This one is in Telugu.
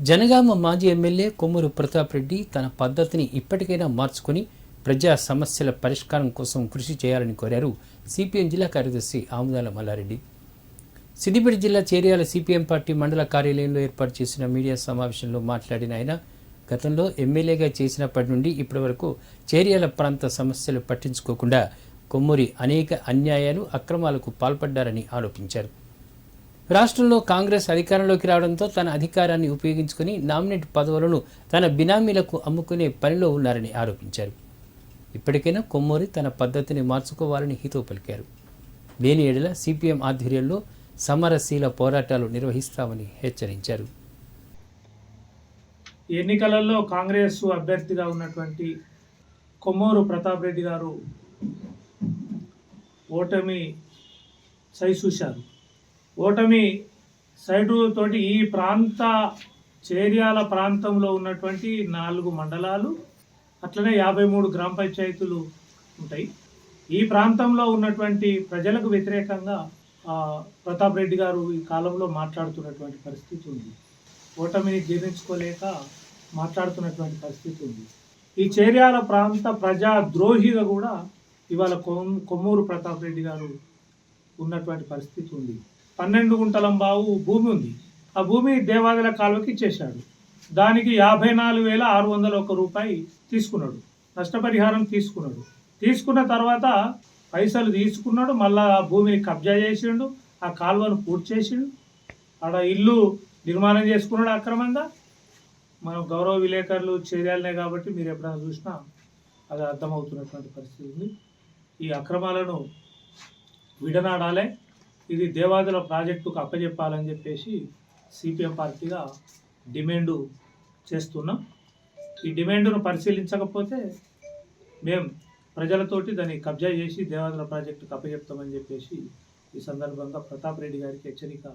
జనగామ మాజీ ఎమ్మెల్యే కొమ్మూరు ప్రతాప్ రెడ్డి తన పద్ధతిని ఇప్పటికైనా మార్చుకుని ప్రజా సమస్యల పరిష్కారం కోసం కృషి చేయాలని కోరారు సిపిఎం జిల్లా కార్యదర్శి ఆముదాల మల్లారెడ్డి. సిద్దిపేట జిల్లా చేర్యాల సిపిఎం పార్టీ మండల కార్యాలయంలో ఏర్పాటు చేసిన మీడియా సమావేశంలో మాట్లాడిన ఆయన గతంలో ఎమ్మెల్యేగా చేసినప్పటి నుండి ఇప్పటి వరకు చేర్యాల ప్రాంత సమస్యలు పట్టించుకోకుండా కొమ్మూరి అనేక అన్యాయాలు అక్రమాలకు పాల్పడ్డారని ఆరోపించారు. రాష్ట్రంలో కాంగ్రెస్ అధికారంలోకి రావడంతో తన అధికారాన్ని ఉపయోగించుకుని నామినేట్ పదవులను తన బినామీలకు అమ్ముకునే పనిలో ఉన్నారని ఆరోపించారు. ఇప్పటికైనా కొమ్మూరి తన పద్ధతిని మార్చుకోవాలని హితవు పలికారు. లేని ఏడల సిపిఎం ఆధ్వర్యంలో సమరశీల పోరాటాలు నిర్వహిస్తామని హెచ్చరించారు. ఎన్నికలలో కాంగ్రెస్ అభ్యర్థిగా ఉన్నటువంటి కొమ్మూరు ప్రతాప్ రెడ్డి గారు ఓటమి సైచూశారు. ఓటమి సైటుతోటి ఈ చేర్యాల ప్రాంతంలో ఉన్నటువంటి 4 మండలాలు అట్లనే 53 గ్రామ పంచాయతీలు ఉంటాయి. ఈ ప్రాంతంలో ఉన్నటువంటి ప్రజలకు వ్యతిరేకంగా ప్రతాప్ రెడ్డి గారు ఈ కాలంలో మాట్లాడుతున్నటువంటి పరిస్థితి ఉంది. ఓటమిని జీర్ణించుకోలేక మాట్లాడుతున్నటువంటి పరిస్థితి ఉంది. ఈ చేర్యాల ప్రాంత ప్రజా ద్రోహిగా కూడా ఇవాళ కొమ్మూరు ప్రతాప్ రెడ్డి గారు ఉన్నటువంటి పరిస్థితి ఉంది. 12 గుంటలం బావు భూమి ఉంది. ఆ భూమి దేవాదుల కాలువకి ఇచ్చేశాడు. దానికి 54,601 రూపాయి తీసుకున్నాడు, నష్టపరిహారం తీసుకున్నాడు. తీసుకున్న తర్వాత పైసలు తీసుకున్నాడు, మళ్ళా ఆ భూమిని కబ్జా చేసిండు, ఆ కాలువను పూర్తి చేసిండు, ఆడ ఇల్లు నిర్మాణం చేసుకున్నాడు అక్రమంగా. మనం గౌరవ విలేకరులు చేయాలనే కాబట్టి మీరు ఎప్పుడైనా చూసినా అది అర్థమవుతున్నటువంటి పరిస్థితి ఉంది. ఈ అక్రమాలను విడనాడాలి, ఇది దేవాదుల ప్రాజెక్టుకు అప్పచెప్పాలని చెప్పేసి సిపిఎం పార్టీగా డిమాండు చేస్తున్నాం. ఈ డిమాండును పరిశీలించకపోతే మేము ప్రజలతోటి దాన్ని కబ్జా చేసి దేవాదుల ప్రాజెక్టుకు అప్పచెప్తామని చెప్పేసి ఈ సందర్భంగా ప్రతాప్ రెడ్డి గారికి హెచ్చరిక